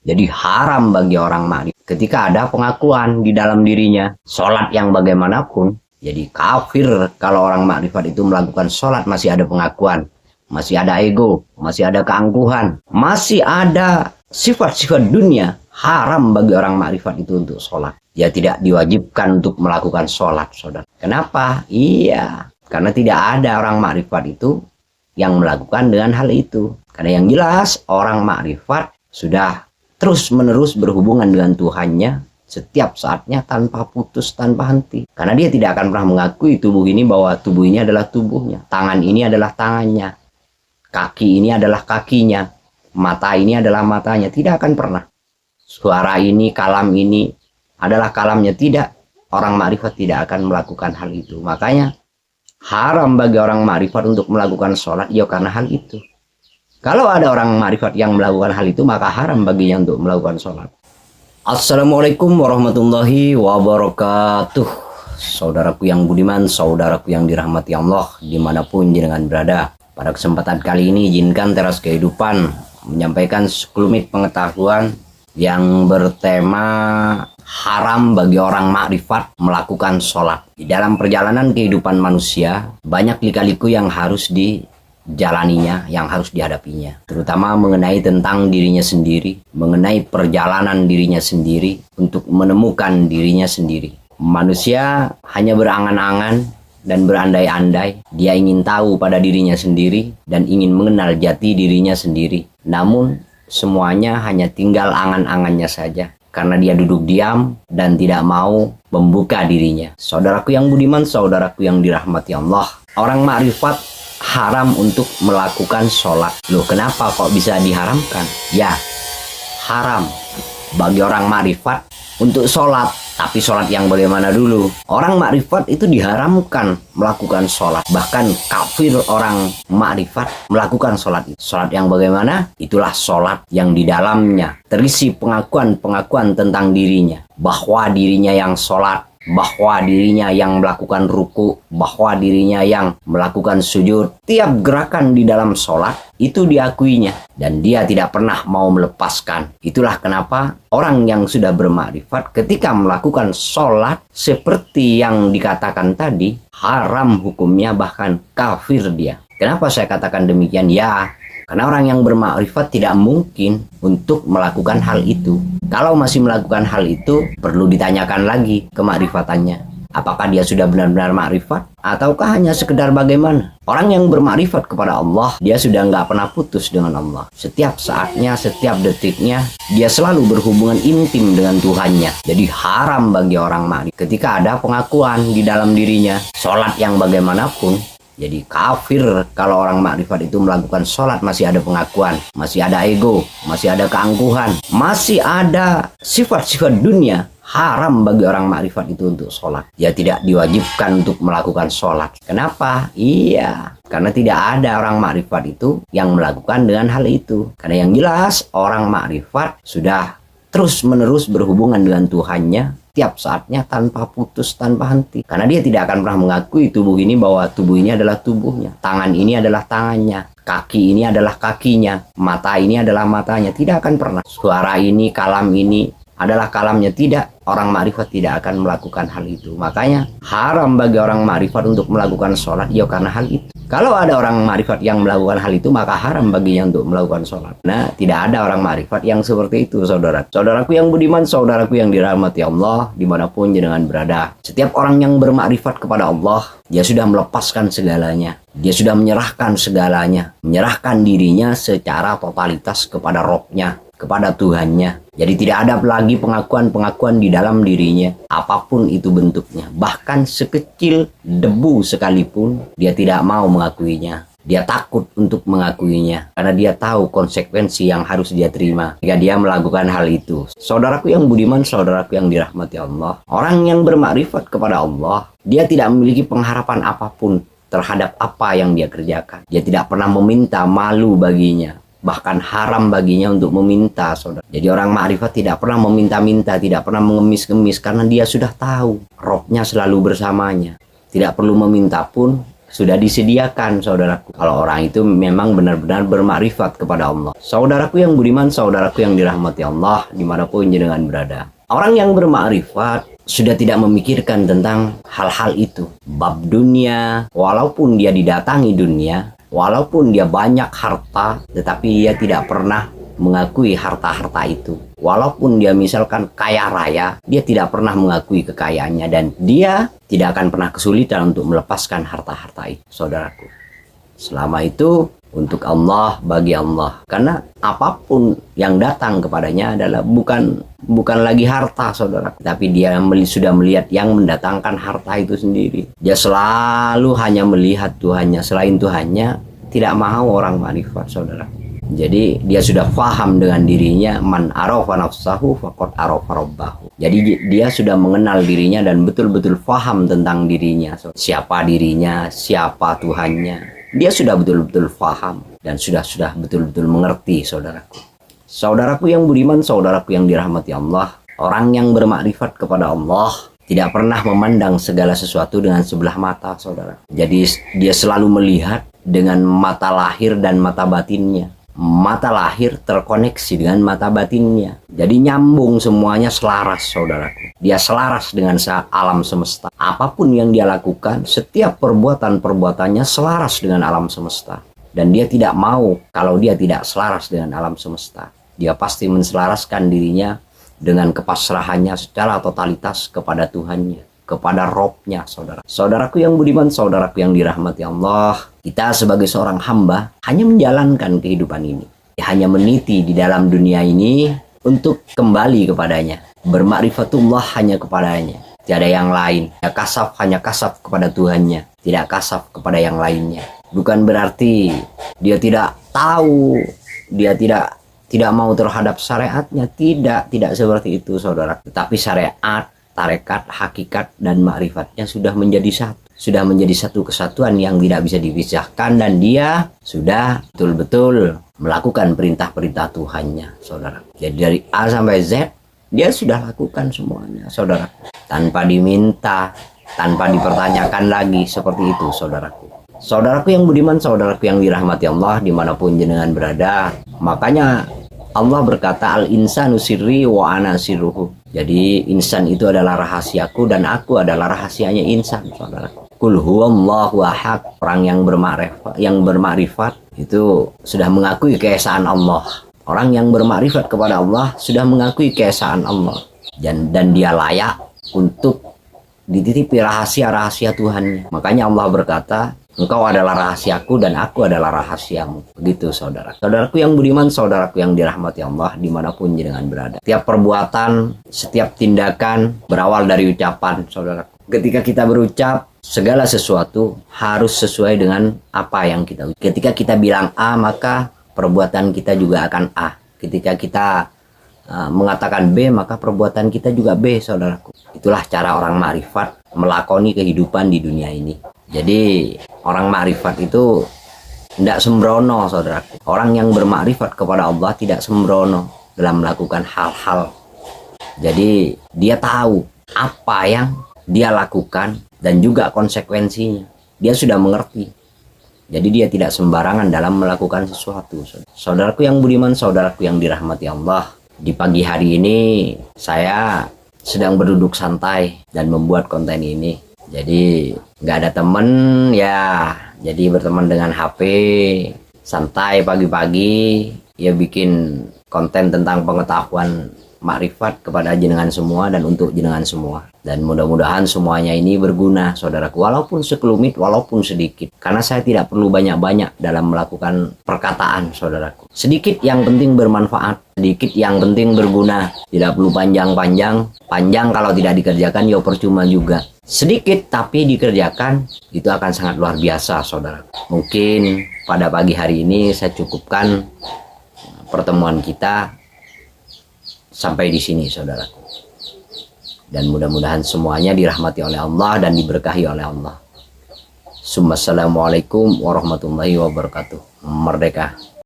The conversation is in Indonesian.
Jadi haram bagi orang makrifat ketika ada pengakuan di dalam dirinya sholat yang bagaimanapun. Jadi kafir kalau orang makrifat itu melakukan sholat masih ada pengakuan, masih ada ego, masih ada keangkuhan, masih ada sifat-sifat dunia. Haram bagi orang makrifat itu untuk sholat. Dia tidak diwajibkan untuk melakukan sholat, saudara. Kenapa? Iya, karena tidak ada orang makrifat itu yang melakukan dengan hal itu. Karena yang jelas orang makrifat sudah terus-menerus berhubungan dengan Tuhannya setiap saatnya tanpa putus, tanpa henti. Karena dia tidak akan pernah mengakui tubuh ini bahwa tubuh ini adalah tubuhnya. Tangan ini adalah tangannya. Kaki ini adalah kakinya. Mata ini adalah matanya. Tidak akan pernah. Suara ini, kalam ini adalah kalamnya. Tidak. Orang makrifat tidak akan melakukan hal itu. Makanya haram bagi orang makrifat untuk melakukan sholat ya karena hal itu. Kalau ada orang makrifat yang melakukan hal itu, maka haram baginya untuk melakukan sholat. Assalamualaikum warahmatullahi wabarakatuh. Saudaraku yang budiman, saudaraku yang dirahmati Allah, dimanapun jenengan berada. Pada kesempatan kali ini, izinkan Teras Kehidupan menyampaikan sekelumit pengetahuan yang bertema haram bagi orang makrifat melakukan sholat. Di dalam perjalanan kehidupan manusia, banyak lika-liku yang harus dijalaninya, yang harus dihadapinya, terutama mengenai tentang dirinya sendiri, mengenai perjalanan dirinya sendiri untuk menemukan dirinya sendiri. Manusia hanya berangan-angan dan berandai-andai, dia ingin tahu pada dirinya sendiri dan ingin mengenal jati dirinya sendiri. Namun semuanya hanya tinggal angan-angannya saja, karena dia duduk diam dan tidak mau membuka dirinya. Saudaraku yang budiman, saudaraku yang dirahmati Allah, orang makrifat haram untuk melakukan sholat. Loh, kenapa kok bisa diharamkan? Ya, haram bagi orang makrifat untuk sholat. Tapi sholat yang bagaimana dulu? Orang makrifat itu diharamkan melakukan sholat. Bahkan kafir orang makrifat melakukan sholat itu. Sholat yang bagaimana? Itulah sholat yang di dalamnya terisi pengakuan-pengakuan tentang dirinya. Bahwa dirinya yang sholat, bahwa dirinya yang melakukan ruku, bahwa dirinya yang melakukan sujud. Tiap gerakan di dalam sholat itu diakuinya dan dia tidak pernah mau melepaskan. Itulah kenapa orang yang sudah bermakrifat ketika melakukan sholat seperti yang dikatakan tadi, haram hukumnya, bahkan kafir dia. Kenapa saya katakan demikian? Ya, karena orang yang bermakrifat tidak mungkin untuk melakukan hal itu. Kalau masih melakukan hal itu, perlu ditanyakan lagi kemakrifatannya. Apakah dia sudah benar-benar makrifat? Ataukah hanya sekedar bagaimana? Orang yang bermakrifat kepada Allah, dia sudah nggak pernah putus dengan Allah. Setiap saatnya, setiap detiknya, dia selalu berhubungan intim dengan Tuhannya. Jadi haram bagi orang makrifat ketika ada pengakuan di dalam dirinya, sholat yang bagaimanapun. Jadi kafir kalau orang makrifat itu melakukan sholat masih ada pengakuan, masih ada ego, masih ada keangkuhan, masih ada sifat-sifat dunia. Haram bagi orang makrifat itu untuk sholat. Dia tidak diwajibkan untuk melakukan sholat. Kenapa? Iya, karena tidak ada orang makrifat itu yang melakukan dengan hal itu. Karena yang jelas orang makrifat sudah terus-menerus berhubungan dengan Tuhannya tiap saatnya tanpa putus, tanpa henti. Karena dia tidak akan pernah mengakui tubuh ini bahwa tubuh ini adalah tubuhnya. Tangan ini adalah tangannya. Kaki ini adalah kakinya. Mata ini adalah matanya. Tidak akan pernah. Suara ini, kalam ini adalah kalamnya. Tidak. Orang makrifat tidak akan melakukan hal itu. Makanya haram bagi orang makrifat untuk melakukan sholat ya karena hal itu. Kalau ada orang makrifat yang melakukan hal itu, maka haram baginya untuk melakukan sholat. Nah, tidak ada orang makrifat yang seperti itu, saudara. Saudaraku yang budiman, saudaraku yang dirahmati Allah, dimanapun jenengan berada. Setiap orang yang bermakrifat kepada Allah, dia sudah melepaskan segalanya. Dia sudah menyerahkan segalanya. Menyerahkan dirinya secara totalitas kepada Robnya, kepada Tuhannya. Jadi tidak ada lagi pengakuan-pengakuan di dalam dirinya, apapun itu bentuknya. Bahkan sekecil debu sekalipun, dia tidak mau mengakuinya. Dia takut untuk mengakuinya, karena dia tahu konsekuensi yang harus dia terima jika dia melakukan hal itu. Saudaraku yang budiman, saudaraku yang dirahmati Allah, orang yang bermakrifat kepada Allah, dia tidak memiliki pengharapan apapun terhadap apa yang dia kerjakan. Dia tidak pernah meminta, malu baginya. Bahkan haram baginya untuk meminta, saudara. Jadi orang makrifat tidak pernah meminta-minta, tidak pernah mengemis-ngemis, karena dia sudah tahu Robnya selalu bersamanya. Tidak perlu meminta pun, sudah disediakan, saudaraku. Kalau orang itu memang benar-benar bermakrifat kepada Allah. Saudaraku yang budiman, saudaraku yang dirahmati Allah, dimanapun jenengan berada. Orang yang bermakrifat sudah tidak memikirkan tentang hal-hal itu. Bab dunia, walaupun dia didatangi dunia, walaupun dia banyak harta, tetapi dia tidak pernah mengakui harta-harta itu. Walaupun dia misalkan kaya raya, dia tidak pernah mengakui kekayaannya, dan dia tidak akan pernah kesulitan untuk melepaskan harta-harta itu, saudaraku. Selama itu untuk Allah, bagi Allah. Karena apapun yang datang kepadanya adalah bukan lagi harta, saudara, tapi dia sudah melihat yang mendatangkan harta itu sendiri. Dia selalu hanya melihat Tuhannya, selain Tuhannya tidak mau orang makrifat, saudara. Jadi dia sudah paham dengan dirinya, man arafa nafsahu faqad arafa rabbahu. Jadi dia sudah mengenal dirinya dan betul-betul paham tentang dirinya. Siapa dirinya, siapa Tuhannya. Dia sudah betul-betul paham dan sudah betul-betul mengerti, saudaraku. Saudaraku yang budiman, saudaraku yang dirahmati Allah, orang yang bermakrifat kepada Allah tidak pernah memandang segala sesuatu dengan sebelah mata, saudara. Jadi dia selalu melihat dengan mata lahir dan mata batinnya. Mata lahir terkoneksi dengan mata batinnya. Jadi nyambung, semuanya selaras, saudaraku. Dia selaras dengan alam semesta. Apapun yang dia lakukan, setiap perbuatan-perbuatannya selaras dengan alam semesta. Dan dia tidak mau kalau dia tidak selaras dengan alam semesta. Dia pasti menselaraskan dirinya dengan kepasrahannya secara totalitas kepada Tuhannya, kepada Robnya, saudara. Saudaraku yang budiman, saudaraku yang dirahmati Allah, kita sebagai seorang hamba hanya menjalankan kehidupan ini, hanya meniti di dalam dunia ini untuk kembali kepadanya. Bermakrifatullah hanya kepadanya, tiada yang lain. Ya, kasaf hanya kasaf kepada Tuhannya, tidak kasaf kepada yang lainnya. Bukan berarti dia tidak tahu, dia tidak mau terhadap syariatnya, tidak seperti itu, saudara. Tetapi syariat, tarekat, hakikat, dan makrifatnya sudah menjadi satu kesatuan yang tidak bisa dipisahkan, dan dia sudah betul-betul melakukan perintah-perintah Tuhannya, saudara. Jadi dari A sampai Z dia sudah lakukan semuanya, saudara, tanpa diminta, tanpa dipertanyakan lagi, seperti itu, saudaraku. Saudaraku yang budiman, saudaraku yang dirahmati Allah, dimanapun jenengan berada. Makanya Allah berkata, al-insanu sirri wa ana sirruhu. Jadi insan itu adalah rahasiaku dan aku adalah rahasianya insan, saudara. Qul huwallahu ahad. Orang yang bermakrifat itu sudah mengakui keesaan Allah. Orang yang bermakrifat kepada Allah sudah mengakui keesaan Allah, dan dia layak untuk dititipi rahasia-rahasia Tuhannya. Makanya Allah berkata, engkau adalah rahasiaku dan aku adalah rahasiamu. Begitu, saudara. Saudaraku yang budiman, saudaraku yang dirahmati Allah, dimanapun jenengan berada. Setiap perbuatan, setiap tindakan berawal dari ucapan, saudara. Ketika kita berucap, segala sesuatu harus sesuai dengan apa yang kita ucap. Ketika kita bilang A, maka perbuatan kita juga akan A. Ketika kita mengatakan B, maka perbuatan kita juga B, saudaraku. Itulah cara orang makrifat melakoni kehidupan di dunia ini. Jadi orang makrifat itu tidak sembrono, saudaraku. Orang yang bermakrifat kepada Allah tidak sembrono dalam melakukan hal-hal. Jadi dia tahu apa yang dia lakukan dan juga konsekuensinya. Dia sudah mengerti. Jadi dia tidak sembarangan dalam melakukan sesuatu. Saudaraku yang budiman, saudaraku yang dirahmati Allah, di pagi hari ini saya sedang berduduk santai dan membuat konten ini. Jadi nggak ada temen ya, jadi berteman dengan HP, santai pagi-pagi, ya bikin konten tentang pengetahuan makrifat kepada jenengan semua dan untuk jenengan semua. Dan mudah-mudahan semuanya ini berguna, saudaraku, walaupun sekelumit, walaupun sedikit. Karena saya tidak perlu banyak-banyak dalam melakukan perkataan, saudaraku. Sedikit yang penting bermanfaat, sedikit yang penting berguna. Tidak perlu panjang-panjang. Panjang kalau tidak dikerjakan ya percuma juga. Sedikit tapi dikerjakan, itu akan sangat luar biasa, saudara. Mungkin pada pagi hari ini saya cukupkan pertemuan kita sampai di sini, saudaraku. Dan mudah-mudahan semuanya dirahmati oleh Allah dan diberkahi oleh Allah. Assalamualaikum warahmatullahi wabarakatuh. Merdeka.